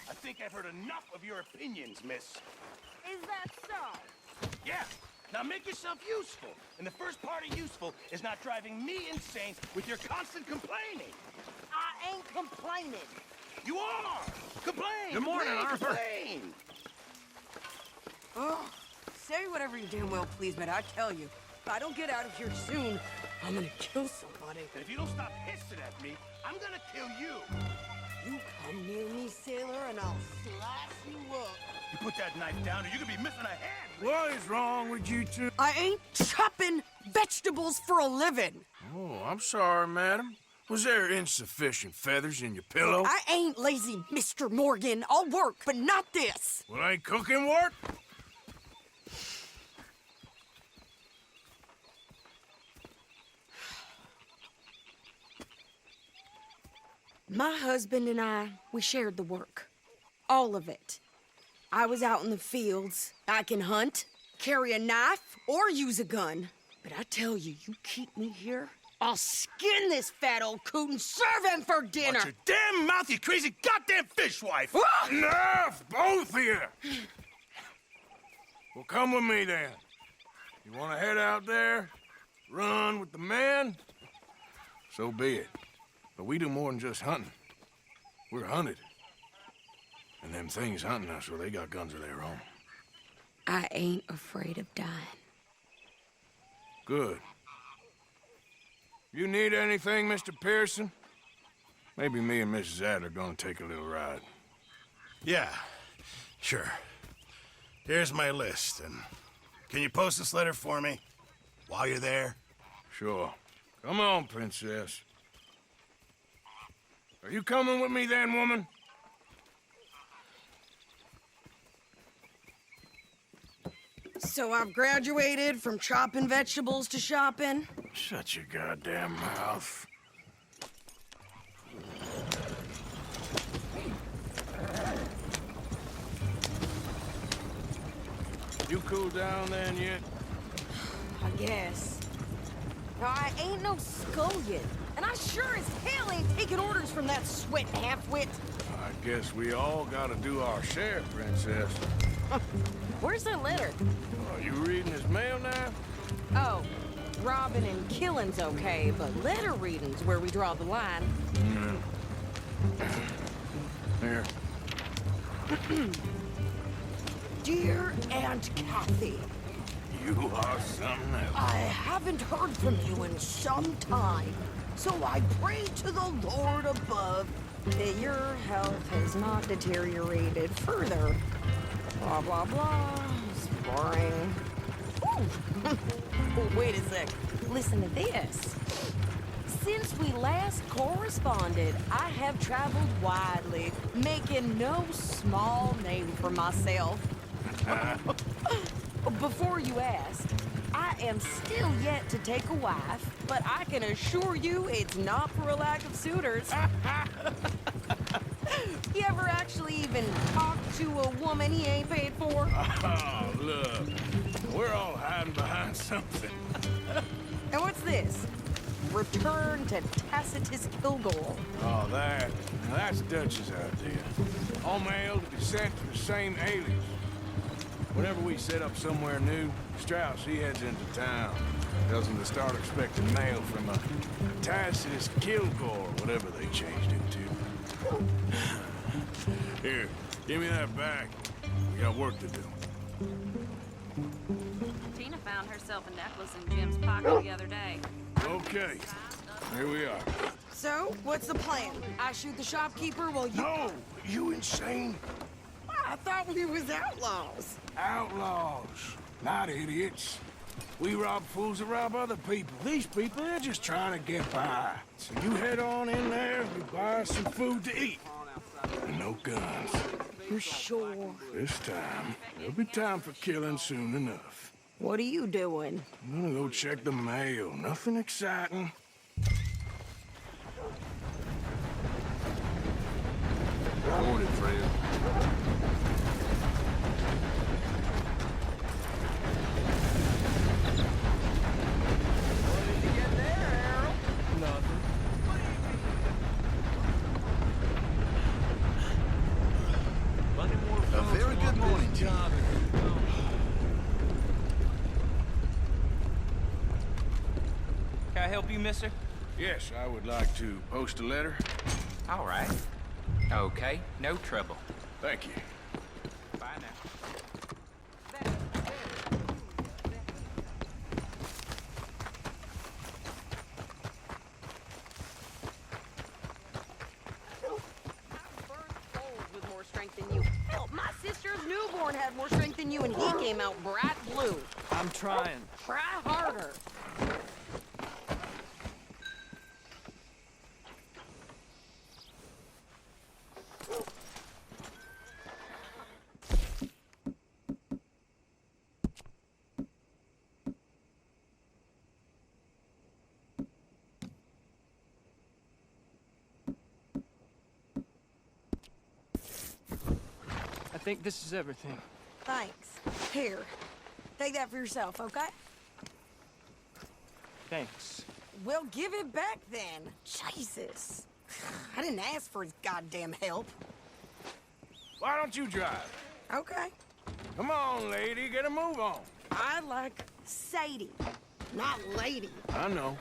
I think I've heard enough of your opinions, miss. Is that so? Yeah. Now make yourself useful. And the first part of useful is not driving me insane with your constant complaining. I ain't complaining. You are! Complain! Good morning, complain, Arthur. Complain. Oh, say whatever you damn well please, but I tell you, if I don't get out of here soon, I'm gonna kill somebody. And if you don't stop hissing at me, I'm gonna kill you. You come near me, sailor, and I'll slice you up. You put that knife down or you're gonna be missing a hand. What is wrong with you two? I ain't chopping vegetables for a living. Oh, I'm sorry, madam. Was there insufficient feathers in your pillow? I ain't lazy, Mr. Morgan. I'll work, but not this. Well, ain't cooking work? My husband and I, we shared the work. All of it. I was out in the fields. I can hunt, carry a knife, or use a gun. But I tell you, you keep me here, I'll skin this fat old coot and serve him for dinner. Watch your damn mouth, you crazy goddamn fishwife! Enough, both of you! Well, come with me, then. You want to head out there, run with the men? So be it. But we do more than just hunting. We're hunted. And them things hunting us, well, they got guns of their own. I ain't afraid of dying. Good. You need anything, Mr. Pearson? Maybe me and Mrs. Adler gonna take a little ride. Yeah, sure. Here's my list, and can you post this letter for me while you're there? Sure. Come on, princess. Are you coming with me then, woman? So I've graduated from chopping vegetables to shopping. Shut your goddamn mouth. You cool down then yet? I guess. Now, I ain't no scullion, and I sure as hell ain't taking orders from that sweat half-wit. I guess we all gotta do our share, princess. Where's that letter? Are you reading his mail now? Oh, robbing and killing's okay, but letter reading's where we draw the line. Here. Dear Aunt Kathy, You are something else. I haven't heard from you in some time, so I pray to the Lord above that your health has not deteriorated further. Blah, blah, blah. It's boring. Ooh. Oh, wait a sec. Listen to this. Since we last corresponded, I have traveled widely, making no small name for myself. Before you ask, I am still yet to take a wife, but I can assure you it's not for a lack of suitors. You ever actually even talk to a woman he ain't paid for? Oh, look. We're all hiding behind something. And what's this? Return to Tacitus Kilgore. Oh, that's Dutch's idea. All mail to be sent to the same alias. Whenever we set up somewhere new, Strauss, he heads into town. Tells him to start expecting mail from a Tacitus Kilgore, whatever they changed it to. Here, give me that back. We got work to do. Tina found herself a necklace in Jim's pocket the other day. Okay, here we are. So, what's the plan? I shoot the shopkeeper while you... No! You insane? I thought we was outlaws. Outlaws, not idiots. We rob fools that rob other people. These people, they're just trying to get by. So you head on in there, you buy some food to eat. And no guns. You sure? This time, there'll be time for killing soon enough. What are you doing? I'm gonna go check the mail. Nothing exciting. Morning, friend. Tommy. Can I help you, mister? Yes, I would like to post a letter. All right. Okay, no trouble. Thank you. Bye now. With more strength than you. Hell, my sister's newborn had more strength than you, and he came out bright blue. I'm trying. Try harder. I think this is everything. Thanks. Here, take that for yourself, okay? Thanks. Well, give it back then. Jesus. I didn't ask for his goddamn help. Why don't you drive? Okay. Come on, lady, get a move on. I like Sadie, not lady. I know.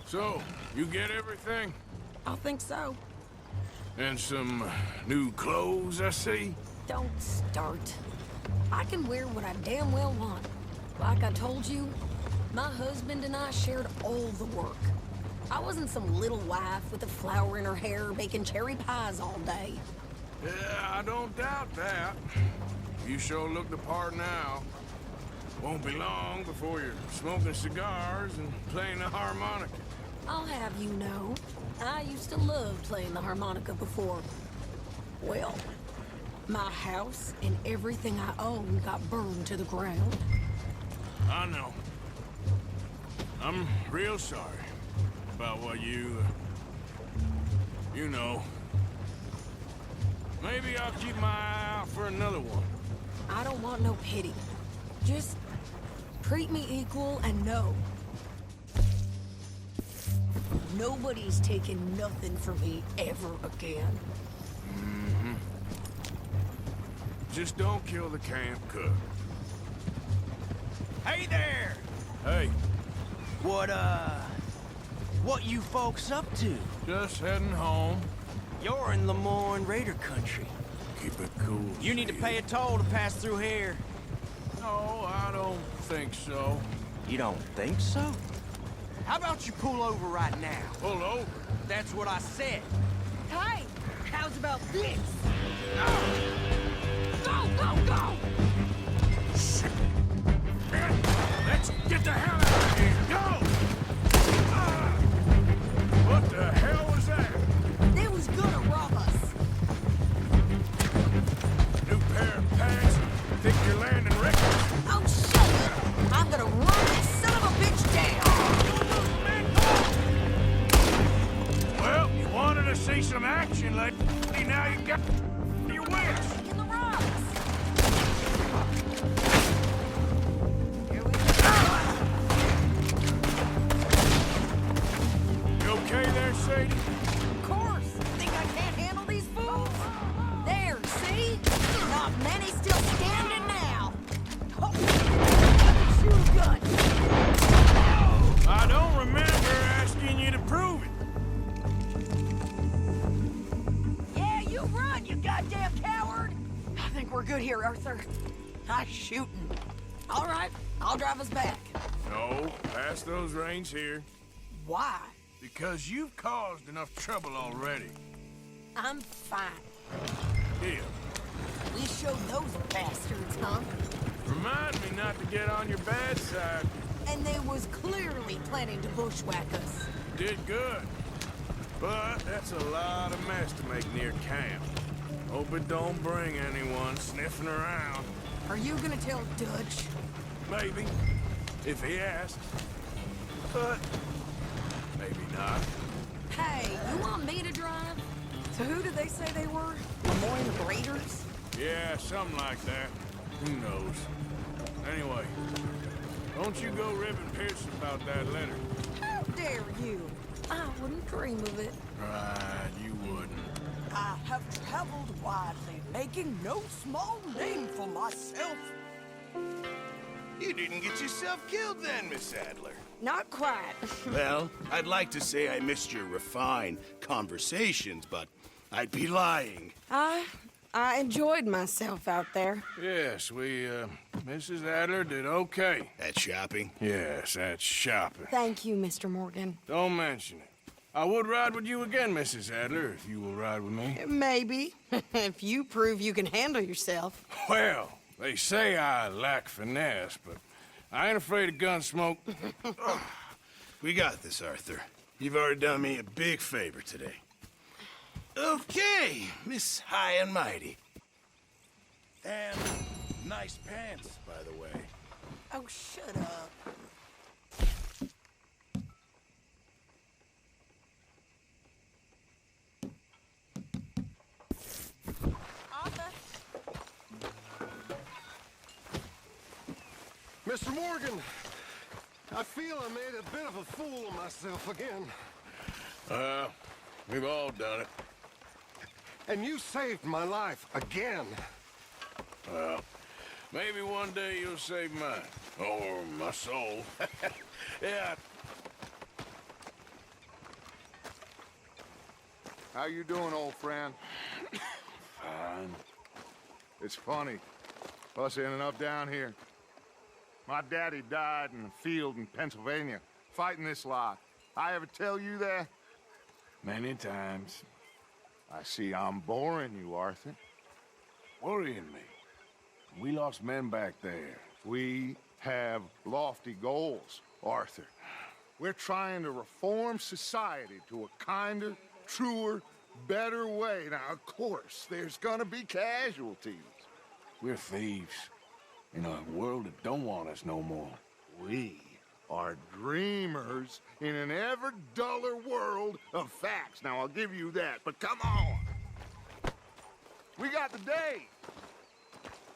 So, you get everything? I think so. And some new clothes, I see? Don't start. I can wear what I damn well want. Like I told you, my husband and I shared all the work. I wasn't some little wife with a flower in her hair baking cherry pies all day. Yeah, I don't doubt that. You sure look the part now. Won't be long before you're smoking cigars and playing the harmonica. I'll have you know, I used to love playing the harmonica before. Well, my house and everything I own got burned to the ground. I know. I'm real sorry about what you know. Maybe I'll keep my eye out for another one. I don't want no pity. Just treat me equal and know. Nobody's taking nothing from me ever again. Just don't kill the camp cook. Hey there! Hey, What you folks up to? just heading home. You're in Lemoyne Raider country. Keep it cool. You need to Sadie. pay a toll to pass through here. No, I don't think so. You don't think so? How about you pull over right now? Pull over. That's what I said. Hey, how's about this? Go, go, go! Let's get the hell out of here. Go! What the hell was that? They was gonna rob us. New pair of pants? Think you're landing records? Oh, shut it! I'm gonna run that son of a bitch down! Well, you wanted to see some action, lady. Now you got your wish. In the rocks! Here we You okay there, Sadie? Of course! Think I can't handle these fools? There, see? Not many still standing now. Oh, I can shoot a gun. I don't remember asking you to prove it. Yeah, you run, you goddamn coward! I think we're good here, Arthur. I'm shooting. All right, I'll drive us back. No, pass those reins here. Why? Because you've caused enough trouble already. I'm fine. Here, We showed those bastards, huh? remind me not to get on your bad side. And they was clearly planning to bushwhack us. Did good. But that's a lot of mess to make near camp. Hope it don't bring anyone sniffing around. Are you gonna tell Dutch? Maybe, if he asks. But maybe not. Hey, you want me to drive? So who did they say they were? Lemoyne Raiders? Yeah, something like that. Who knows? Anyway, don't you go ribbing Pearson about that letter. How dare you? I wouldn't dream of it. Right, you wouldn't. I have traveled widely, making no small name for myself. You didn't get yourself killed then, Miss Adler. Not quite. Well, I'd like to say I missed your refined conversations, but I'd be lying. I enjoyed myself out there. Yes, Mrs. Adler did okay. At shopping? Yes, that's shopping. Thank you, Mr. Morgan. Don't mention it. I would ride with you again, Mrs. Adler, if you will ride with me. Maybe, if you prove you can handle yourself. Well, they say I lack finesse, but I ain't afraid of gun smoke. We got this, Arthur. You've already done me a big favor today. Okay, Miss High and Mighty. And nice pants, by the way. Oh, shut up. Mr. Morgan, I feel I made a bit of a fool of myself again. We've all done it. And you saved my life again. Well, maybe one day you'll save mine. Or my soul. Yeah. How you doing, old friend? Fine. It's funny, us ending up down here. My daddy died in the field in Pennsylvania, fighting this lot. I ever tell you that? Many times. I see I'm boring you, Arthur. Worrying me. We lost men back there. We have lofty goals, Arthur. We're trying to reform society to a kinder, truer, better way. Now, of course, there's gonna be casualties. We're thieves. In a world that don't want us no more. We are dreamers in an ever duller world of facts. Now, I'll give you that, but come on. We got the day.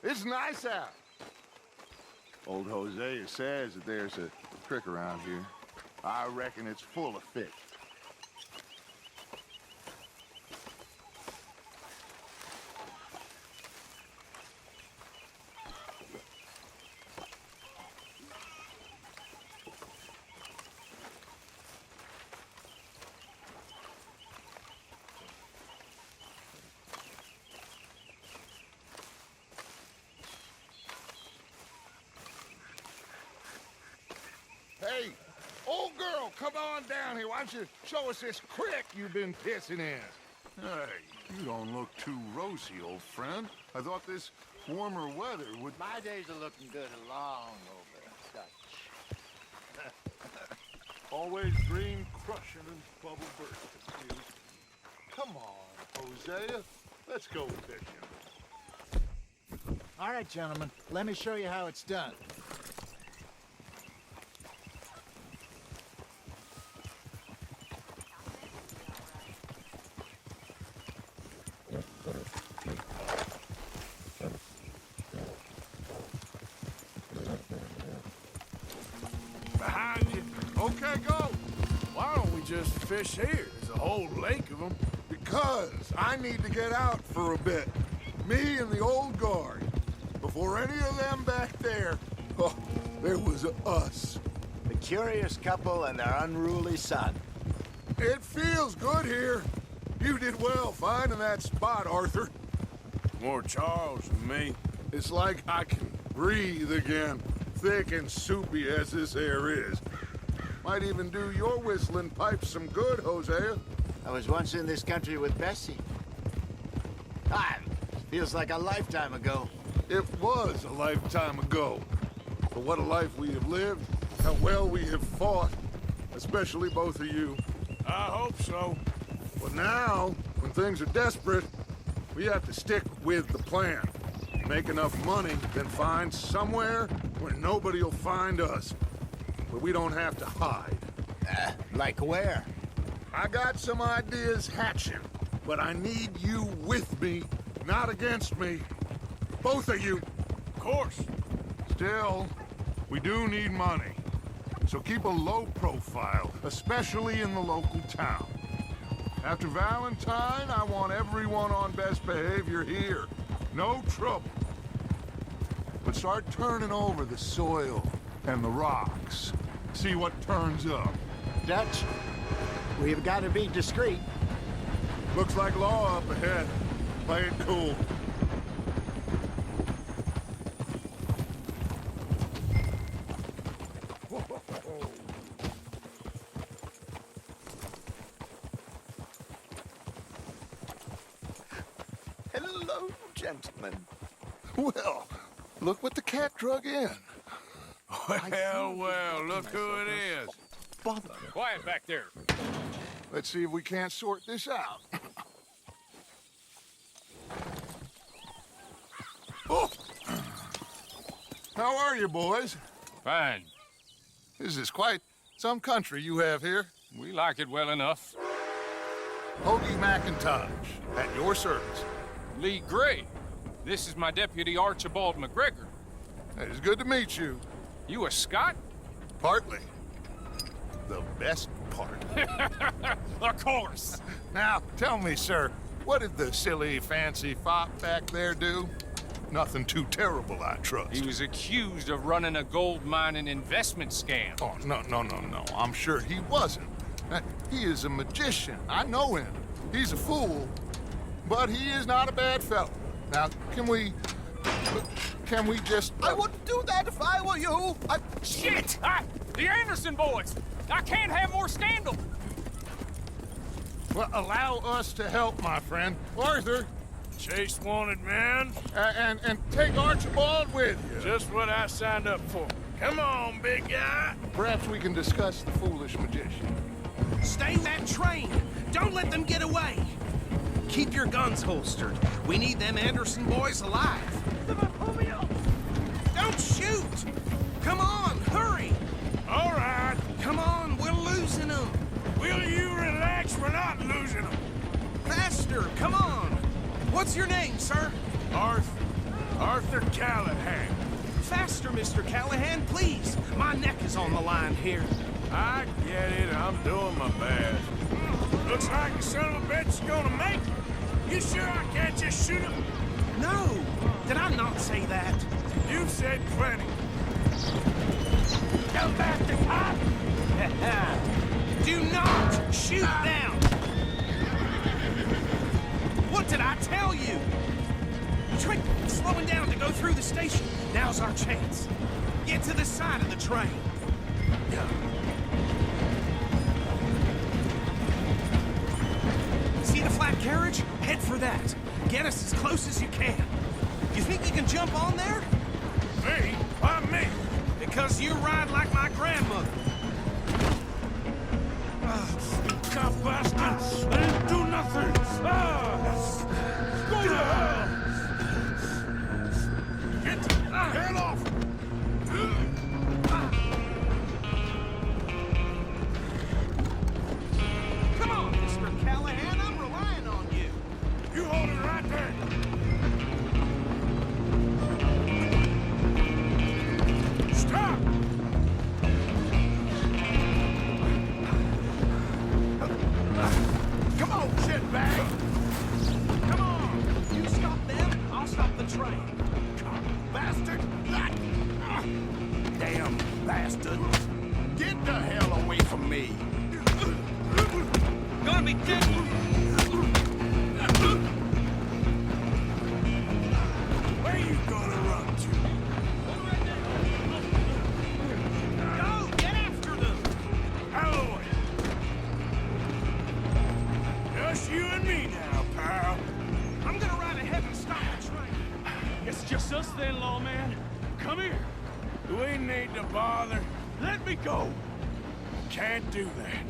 It's nice out. Old Hosea says that there's a creek around here. I reckon it's full of fish. Hey, old girl, come on down here. Why don't you show us this creek you've been pissing in? Hey, you don't look too rosy, old friend. I thought this warmer weather would... My days are looking good along over Dutch. Always dream crushing and bubble bursting, you. Come on, Hosea. Let's go fishing. All right, gentlemen, let me show you how it's done. Behind you. Okay, go. Why don't we just fish here? There's a whole lake of them. Because I need to get out for a bit. Me and the old guard. Before any of them back there, oh, there was us. The curious couple and their unruly son. It feels good here. You did well finding that spot, Arthur. More Charles than me. It's like I can breathe again, thick and soupy as this air is. Might even do your whistling pipes some good, Hosea. I was once in this country with Bessie. Time. Feels like a lifetime ago. It was a lifetime ago. But what a life we have lived, how well we have fought, especially both of you. I hope so. But now, when things are desperate, we have to stick with the plan. Make enough money, then find somewhere where nobody will find us. Where we don't have to hide. Like where? I got some ideas hatching, but I need you with me, not against me. Both of you. Of course. Still, we do need money. So keep a low profile, especially in the local town. After Valentine, I want everyone on best behavior here. No trouble. But start turning over the soil and the rocks. See what turns up. Dutch, we've got to be discreet. Looks like law up ahead. Play it cool. Hello, gentlemen. Well, look what the cat drug in. Well, look who it is. Bother. Quiet back there. Let's see if we can't sort this out. Oh. How are you, boys? Fine. This is quite some country you have here. We like it well enough. Hoagie McIntosh, at your service. Lee Gray. This is my deputy Archibald McGregor. It is good to meet you. You a Scot? Partly. The best part. Of course. Now, tell me, sir, what did the silly, fancy fop back there do? Nothing too terrible, I trust. He was accused of running a gold mining investment scam. Oh, no. I'm sure he wasn't. He is a magician. I know him. He's a fool, but he is not a bad fellow. Now, can we just... I wouldn't do that if I were you. Shit! The Anderson boys! I can't have more scandal! Well, allow us to help, my friend. Arthur, Chase wanted man. and take Archibald with you. Just what I signed up for. Come on, big guy. Perhaps we can discuss the foolish magician. Stay in that train. Don't let them get away. Keep your guns holstered. We need them Anderson boys alive. Don't shoot! Come on, hurry! All right. Come on, we're losing them. Will you relax? We're not losing them. Faster, come on. What's your name, sir? Arthur Callahan. Faster, Mr. Callahan, please. My neck is on the line here. I get it. I'm doing my best. Looks like the son of a bitch is gonna make it. You sure I can't just shoot him? No, did I not say that? You've said plenty. Go back to cop. Do not shoot them! What did I tell you? You tried slowing down to go through the station. Now's our chance. Get to the side of the train. See the flat carriage? Head for that. Get us as close as you can. You think you can jump on there? Me? Why me? Because you ride like my grandmother. Cop bastard! I didn't do nothing! Go to hell! Get the hell off! Come on, Mr. Callahan, I'm relying on you. You hold it right there! Stop! Come on, shitbag! Come on! You stop them, I'll stop the train. Bastard! Damn bastard! Get the hell away from me! Gonna be dead! Where you gonna run to? Go! Get after them! Halloway! Just you and me now, pal. I'm gonna ride ahead and stop the train. It's just us then, lawman. Come here. We need to bother. Let me go. Can't do that.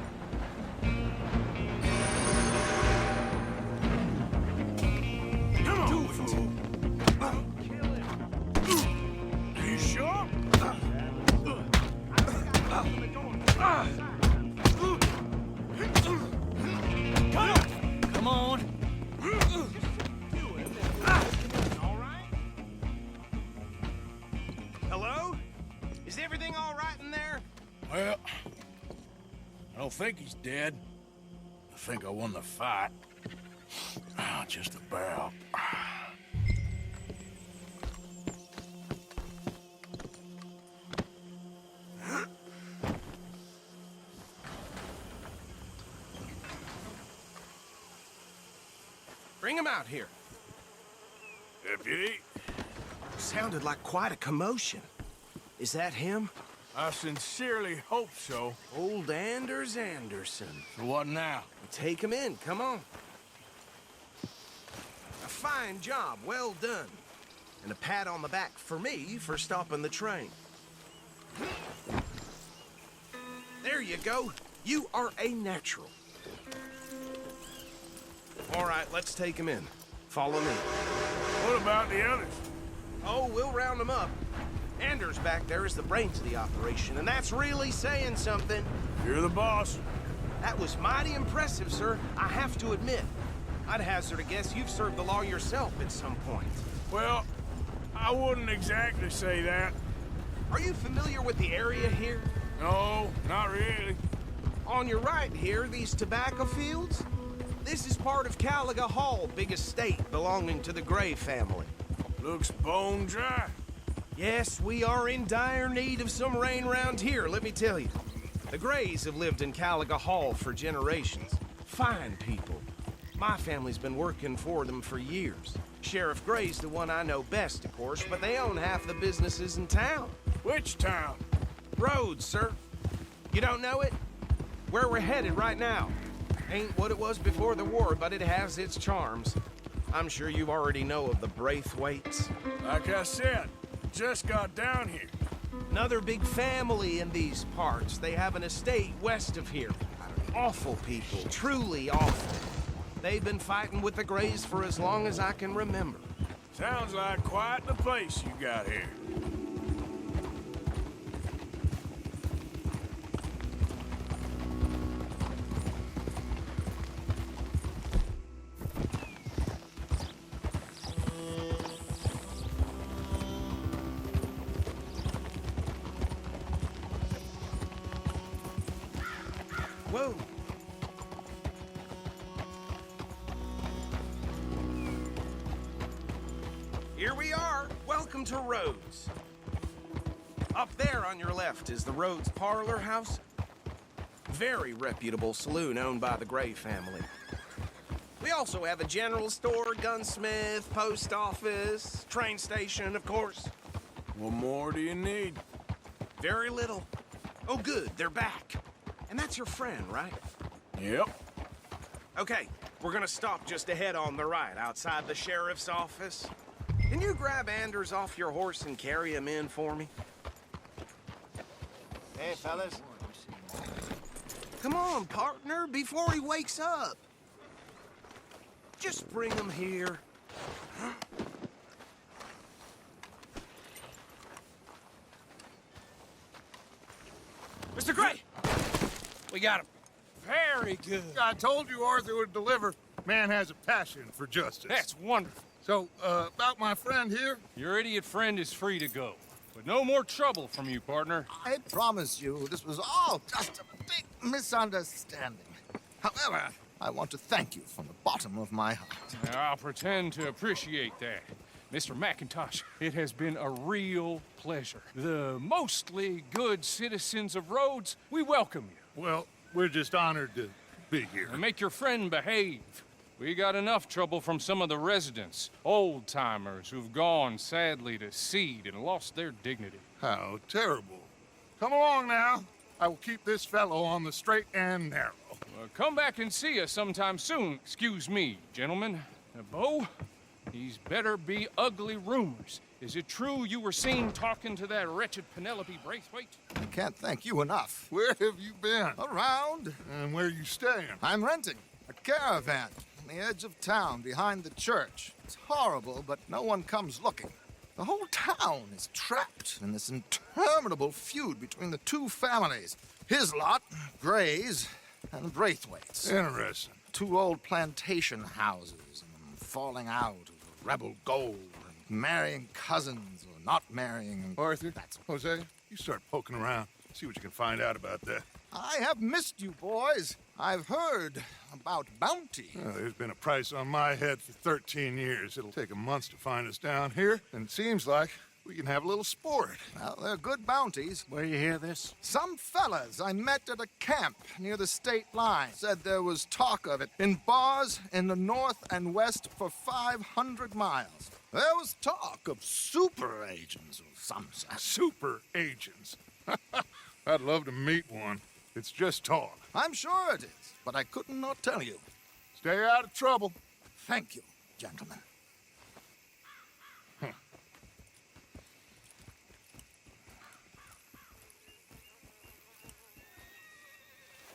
Come on, fool. You sure? Come on! All right? Hello? Is everything all right in there? Well, I don't think he's dead. The think I won the fight. Just about. Bring him out here. Deputy? Sounded like quite a commotion. Is that him? I sincerely hope so. Old Anders Anderson. So what now? Take him in, come on. A fine job, well done. And a pat on the back for me for stopping the train. There you go. You are a natural. All right, let's take him in. Follow me. What about the others? Oh, we'll round them up. Anders back there is the brains of the operation, and that's really saying something. You're the boss. That was mighty impressive, sir. I have to admit. I'd hazard a guess you've served the law yourself at some point. Well, I wouldn't exactly say that. Are you familiar with the area here? No, not really. On your right here, these tobacco fields? This is part of Caliga Hall, big estate belonging to the Gray family. Looks bone dry. Yes, we are in dire need of some rain around here, let me tell you. The Grays have lived in Caliga Hall for generations. Fine people. My family's been working for them for years. Sheriff Gray's the one I know best, of course, but they own half the businesses in town. Which town? Rhodes, sir. You don't know it? Where we're headed right now. Ain't what it was before the war, but it has its charms. I'm sure you already know of the Braithwaites. Like I said, just got down here. Another big family in these parts. They have an estate west of here. Awful people, truly awful. They've been fighting with the Grays for as long as I can remember. Sounds like quite the place you got here. Whoa. Here we are. Welcome to Rhodes. Up there on your left is the Rhodes Parlor House. Very reputable saloon owned by the Gray family. We also have a general store, gunsmith, post office, train station, of course. What more do you need? Very little. Oh, good, they're back. And that's your friend, right? Yep. Okay, we're gonna stop just ahead on the right, outside the sheriff's office. Can you grab Anders off your horse and carry him in for me? Hey, fellas. Come on, partner, before he wakes up. Just bring him here. Mr. Gray! We got him. Very good. I told you Arthur would deliver. Man has a passion for justice. That's wonderful. So, about my friend here? Your idiot friend is free to go. But no more trouble from you, partner. I promise you, this was all just a big misunderstanding. However, I want to thank you from the bottom of my heart. I'll pretend to appreciate that. Mr. McIntosh, it has been a real pleasure. The mostly good citizens of Rhodes, we welcome you. Well, we're just honored to be here. And make your friend behave. We got enough trouble from some of the residents, old-timers who've gone, sadly, to seed and lost their dignity. How terrible. Come along now. I will keep this fellow on the straight and narrow. Come back and see us sometime soon. Excuse me, gentlemen. Bo, these better be ugly rumors. Is it true you were seen talking to that wretched Penelope Braithwaite? I can't thank you enough. Where have you been? Around. And where are you staying? I'm renting a caravan on the edge of town behind the church. It's horrible, but no one comes looking. The whole town is trapped in this interminable feud between the two families. His lot, Gray's, and Braithwaite's. Interesting. Two old plantation houses, and falling out over rebel gold, and marrying cousins or not marrying. Arthur, Jose, you start poking around. See what you can find out about that. I have missed you, boys. I've heard about bounty. Well, there's been a price on my head for 13 years. It'll take 'em months to find us down here, and it seems like we can have a little sport. Well, they're good bounties. Where you hear this? Some fellas I met at a camp near the state line said there was talk of it in bars in the north and west for 500 miles. There was talk of super agents of some sort. Super agents. I'd love to meet one. It's just talk. I'm sure it is, but I couldn't not tell you. Stay out of trouble. Thank you, gentlemen.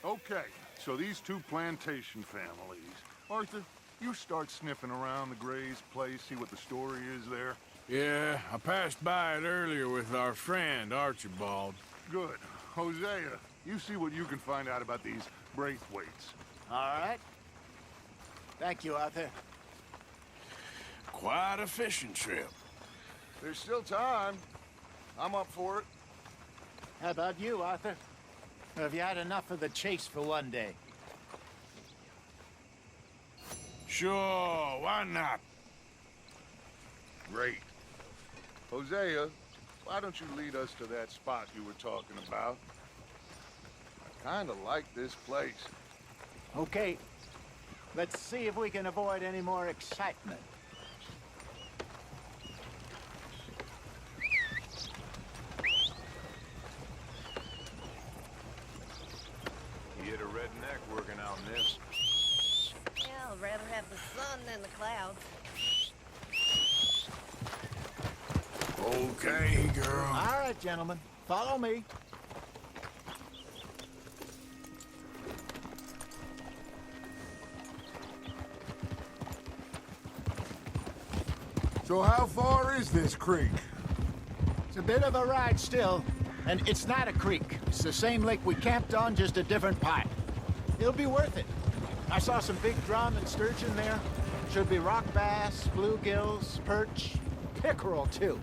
Okay, so these two plantation families. Arthur, you start sniffing around the Gray's place, see what the story is there. Yeah, I passed by it earlier with our friend, Archibald. Good. Hosea, you see what you can find out about these Braithwaites. All right. Thank you, Arthur. Quite a fishing trip. There's still time. I'm up for it. How about you, Arthur? Or have you had enough of the chase for one day? Sure, why not? Great. Hosea, why don't you lead us to that spot you were talking about? I kind of like this place. Okay. Let's see if we can avoid any more excitement. You get a redneck working out in this. Yeah, I'd rather have the sun than the clouds. Okay, girl. All right, gentlemen. Follow me. So how far is this creek? It's a bit of a ride still, and it's not a creek. It's the same lake we camped on, just a different part. It'll be worth it. I saw some big drum and sturgeon there. Should be rock bass, bluegills, perch, pickerel, too.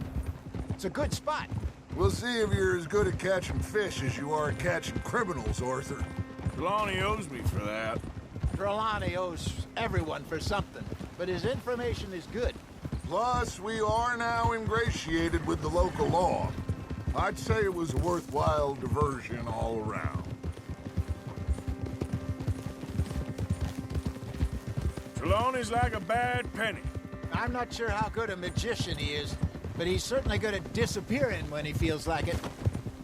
It's a good spot. We'll see if you're as good at catching fish as you are at catching criminals, Arthur. Trelawney owes me for that. Trelawney owes everyone for something, but his information is good. Plus, we are now ingratiated with the local law. I'd say it was a worthwhile diversion all around. Trelawney's like a bad penny. I'm not sure how good a magician he is, but he's certainly good at disappearing when he feels like it.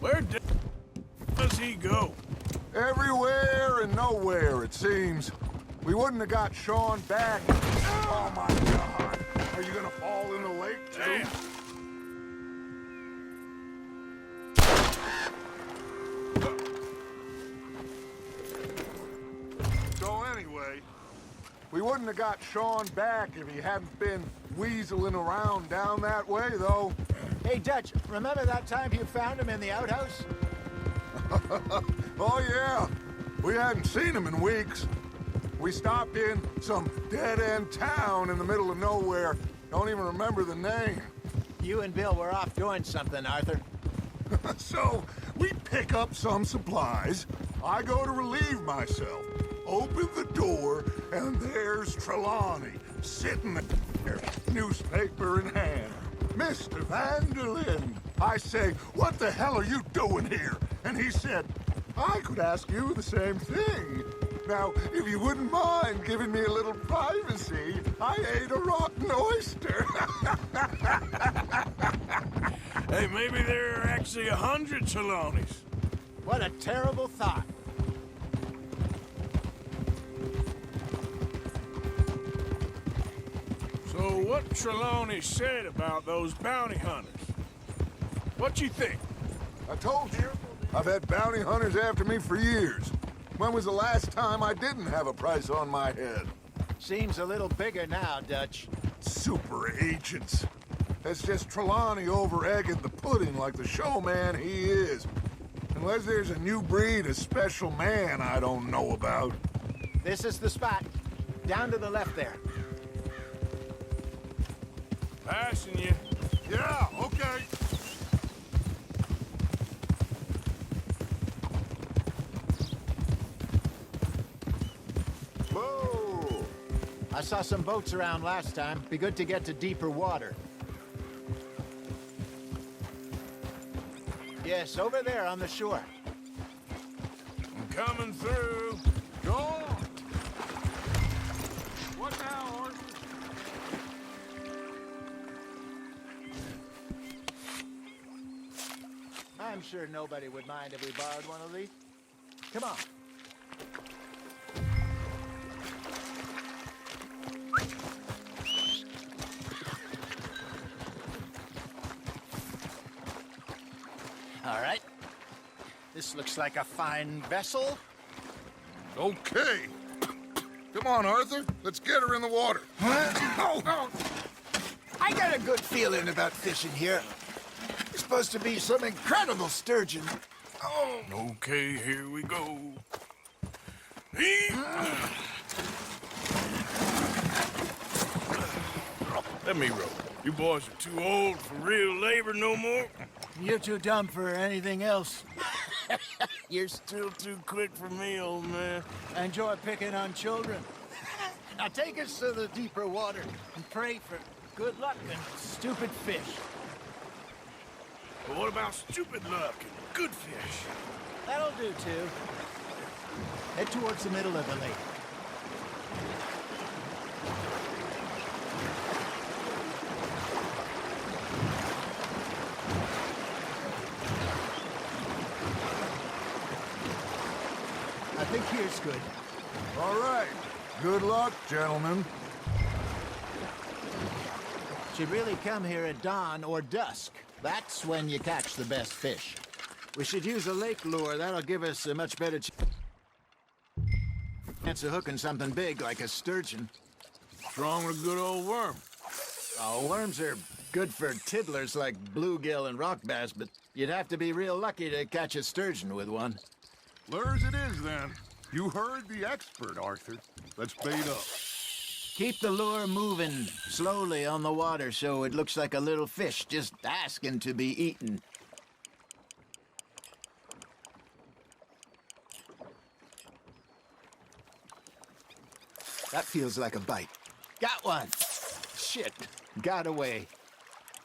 Where does he go? Everywhere and nowhere, it seems. We wouldn't have got Sean back. Oh, my God. Are you gonna fall in the lake, too? Damn. So anyway, we wouldn't have got Sean back if he hadn't been weaseling around down that way, though. Hey, Dutch, remember that time you found him in the outhouse? Oh, yeah. We hadn't seen him in weeks. We stopped in some dead-end town in the middle of nowhere. Don't even remember the name. You and Bill were off doing something, Arthur. So, we pick up some supplies. I go to relieve myself. Open the door, and there's Trelawney, sitting there, newspaper in hand. Mr. Vanderlyn. I say, what the hell are you doing here? And he said, I could ask you the same thing. Now, if you wouldn't mind giving me a little privacy, I ate a rotten oyster. Hey, maybe there are actually 100 Trelawneys. What a terrible thought. So what Trelawney said about those bounty hunters? What you think? I told you, I've had bounty hunters after me for years. When was the last time I didn't have a price on my head? Seems a little bigger now, Dutch. Super agents. That's just Trelawney over-egging the pudding like the showman he is. Unless there's a new breed of special man I don't know about. This is the spot. Down to the left there. Passing you. Yeah, okay. I saw some boats around last time. Be good to get to deeper water. Yes, over there on the shore. I'm coming through. Go on. What now, Arthur? I'm sure nobody would mind if we borrowed one of these. Come on. All right. This looks like a fine vessel. Okay. Come on, Arthur. Let's get her in the water. Oh. I got a good feeling about fishing here. It's supposed to be some incredible sturgeon. Oh. Okay, here we go. Let me row. You boys are too old for real labor no more. You're too dumb for anything else. You're still too quick for me, old man. I enjoy picking on children. Now take us to the deeper water and pray for good luck and stupid fish. But what about stupid luck and good fish? That'll do, too. Head towards the middle of the lake. I think here's good. All right. Good luck, gentlemen. Should really come here at dawn or dusk. That's when you catch the best fish. We should use a lake lure. That'll give us a much better chance of hooking something big like a sturgeon. What's wrong with a good old worm? Oh, worms are good for tiddlers like bluegill and rock bass, but you'd have to be real lucky to catch a sturgeon with one. Lures it is, then. You heard the expert, Arthur. Let's bait up. Keep the lure moving slowly on the water so it looks like a little fish just asking to be eaten. That feels like a bite. Got one. Shit. Got away.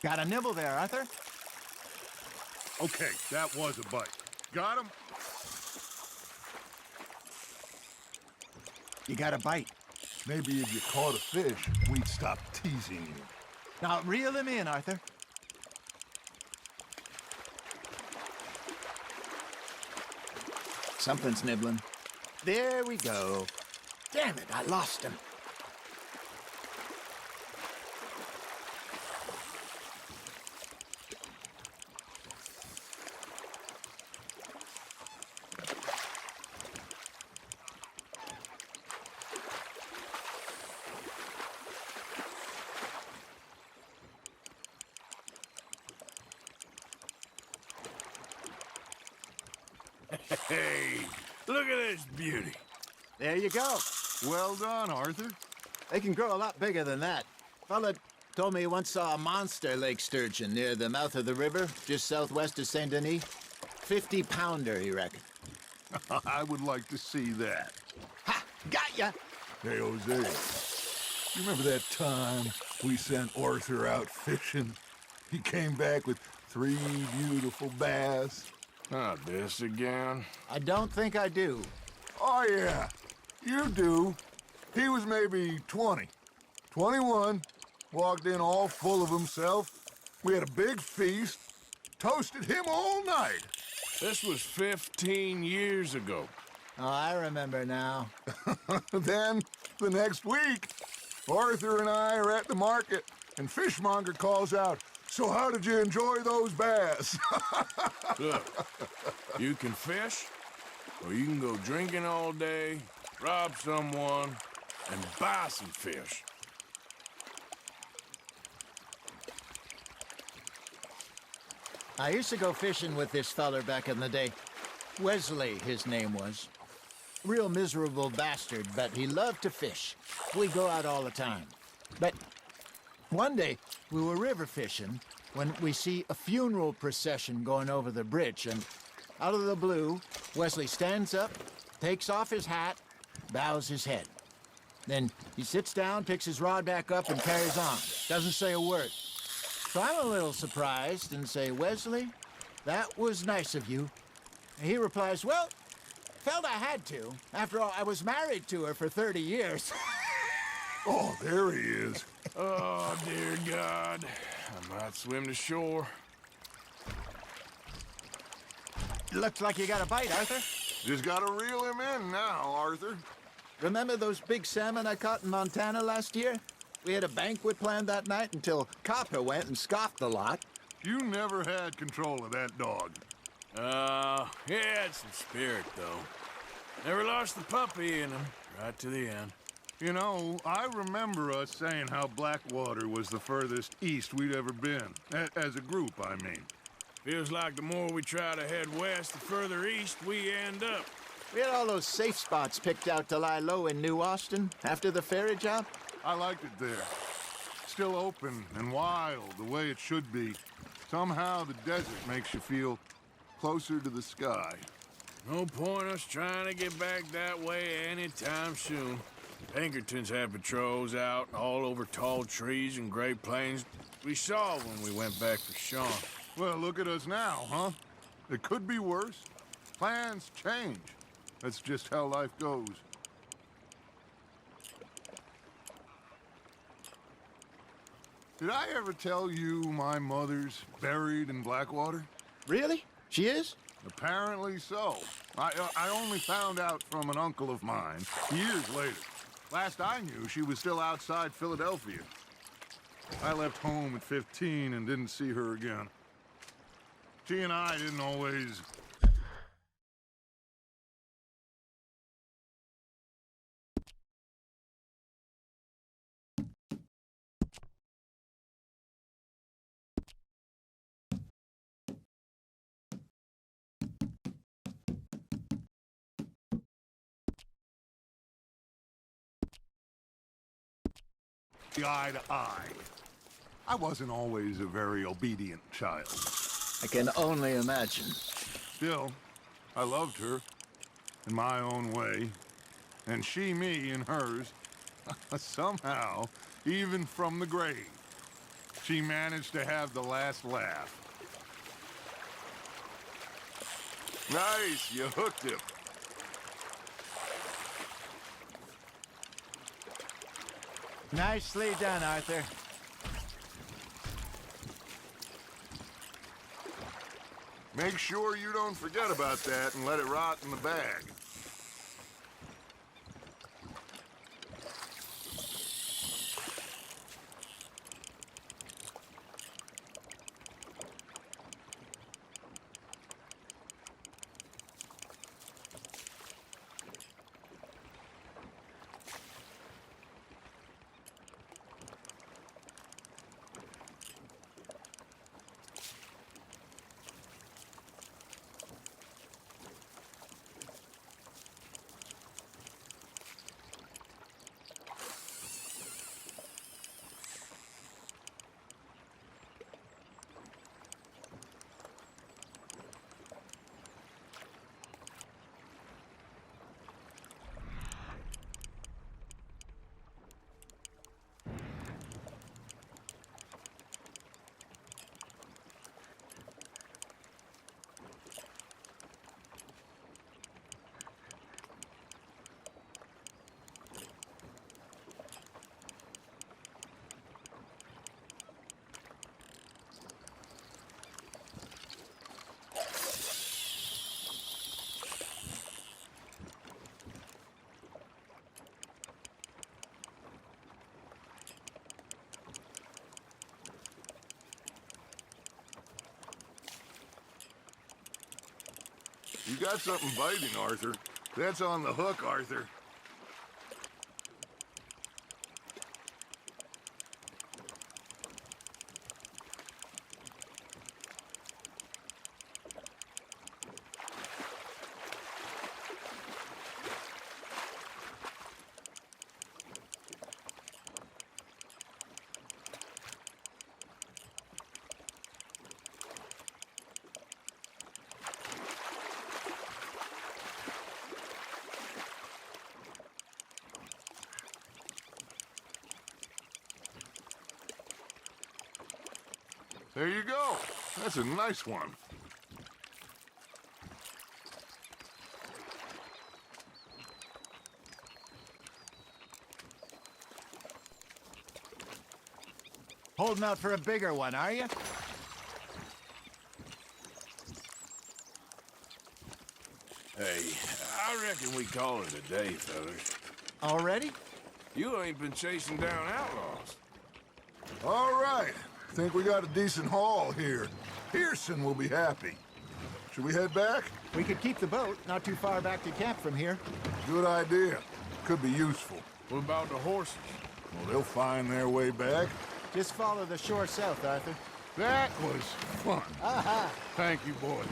Got a nibble there, Arthur? Okay, that was a bite. Got him? You got a bite. Maybe if you caught a fish, we'd stop teasing you. Now reel him in, Arthur. Something's nibbling. There we go. Damn it, I lost him. Hey, look at this beauty. There you go. Well done, Arthur. They can grow a lot bigger than that. Fella told me he once saw a monster lake sturgeon near the mouth of the river, just southwest of Saint Denis. 50-pounder, he reckoned. I would like to see that. Ha! Got ya! Hey, Jose. You remember that time we sent Arthur out fishing? He came back with 3 beautiful bass. Not this again. I don't think I do. Oh, yeah. You do. He was maybe 20. 21. Walked in all full of himself. We had a big feast. Toasted him all night. This was 15 years ago. Oh, I remember now. Then, the next week, Arthur and I are at the market, and Fishmonger calls out, "So how did you enjoy those bass?" Look, you can fish, or you can go drinking all day, rob someone, and buy some fish. I used to go fishing with this feller back in the day. Wesley, his name was. Real miserable bastard, but he loved to fish. We'd go out all the time. But one day, we were river fishing when we see a funeral procession going over the bridge, and out of the blue, Wesley stands up, takes off his hat, bows his head. Then he sits down, picks his rod back up, and carries on. Doesn't say a word. So I'm a little surprised and say, Wesley, that was nice of you. And he replies, well, felt I had to. After all, I was married to her for 30 years. Oh, there he is. Oh, dear God. I might swim to shore. Looks like you got a bite, Arthur. Just gotta reel him in now, Arthur. Remember those big salmon I caught in Montana last year? We had a banquet planned that night until Copper went and scoffed the lot. You never had control of that dog. He had some spirit, though. Never lost the puppy in him, right to the end. You know, I remember us saying how Blackwater was the furthest east we'd ever been. As a group, I mean. Feels like the more we try to head west, the further east we end up. We had all those safe spots picked out to lie low in New Austin after the ferry job. I liked it there. Still open and wild, the way it should be. Somehow the desert makes you feel closer to the sky. No point us trying to get back that way anytime soon. Pinkertons had patrols out all over tall trees and Great Plains. We saw when we went back for Sean. Well, look at us now, huh? It could be worse. Plans change. That's just how life goes. Did I ever tell you my mother's buried in Blackwater? Really? She is? Apparently so. I only found out from an uncle of mine years later. Last I knew, she was still outside Philadelphia. I left home at 15 and didn't see her again. She and I didn't always... eye to eye. I wasn't always a very obedient child. I can only imagine. Still, I loved her in my own way, and she me in hers. Somehow, even from the grave, she managed to have the last laugh. Nice, you hooked him. Nicely done, Arthur. Make sure you don't forget about that and let it rot in the bag. You got something biting, Arthur. That's on the hook, Arthur. There you go. That's a nice one. Holding out for a bigger one, are you? Hey, I reckon we call it a day, fellas. Already? You ain't been chasing down outlaws. All right. Think we got a decent haul here. Pearson will be happy. Should we head back? We could keep the boat not too far back to camp from here. Good idea. Could be useful. What about the horses? Well, they'll find their way back. Just follow the shore south, Arthur. That was fun. Aha! Thank you, boys.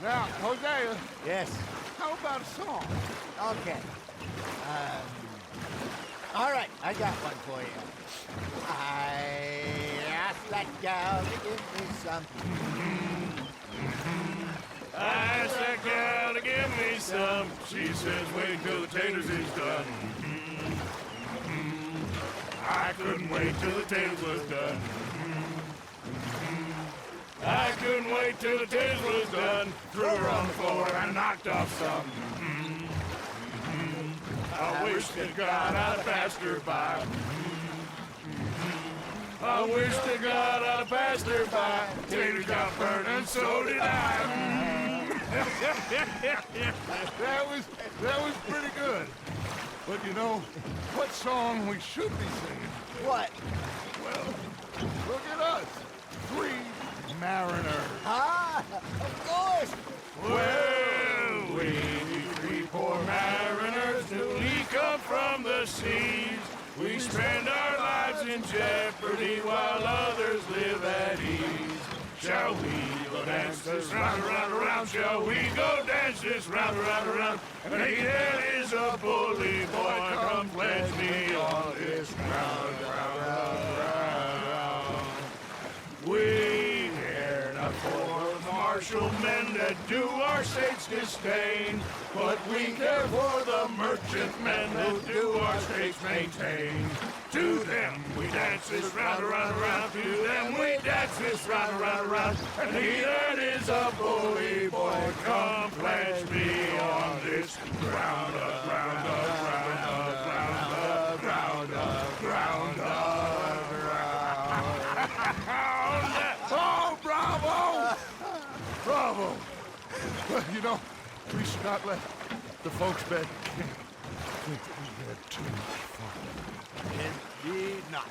Now, Hosea, Yes. how about a song? Okay. All right, I got one for you. I asked that gal to give me some. I asked that gal to give me some. She says, wait till the taters is done. I couldn't wait till the taters was done. I couldn't wait till the taters was done. Threw her on the floor and knocked off some. I wish to God I'd passed her by. I wish to God I'd passed her by. Taters got burned and so did I. That was pretty good. But you know, what song we should be singing? What? Well, look at us. 3 mariners. Ah, of course. Well, we three poor mariners newly come from the seas. We spend our lives in jeopardy while others live at ease. Shall we go dance this round, around, around? Shall we go dance this round, around, around? And there is a bully boy, come pledge me on this ground, ground. We care not for the martial men that do our state's disdain, but we care for the merchant men that do our state's maintain. To them we dance this round, around, around. To them we dance this round, around, around. And he that is a bully boy, come pledge me on this ground up, ground up, ground up, ground up, ground up, ground up, ground up. Oh, bravo! Bravo! Well, you know, we should not let the folks back think that we had too much fun. Indeed not.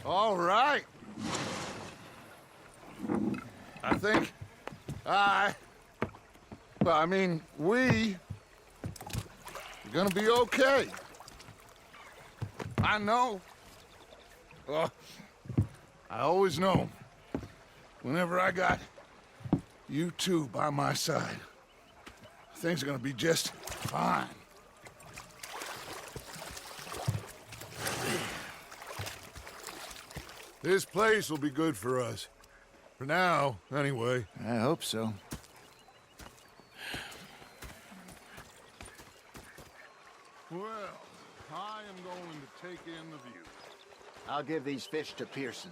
All right. I think we are gonna be okay. I know. I always know. Whenever I got you two by my side, things are gonna be just fine. This place will be good for us. For now, anyway. I hope so. Well, I am going to take in the view. I'll give these fish to Pearson.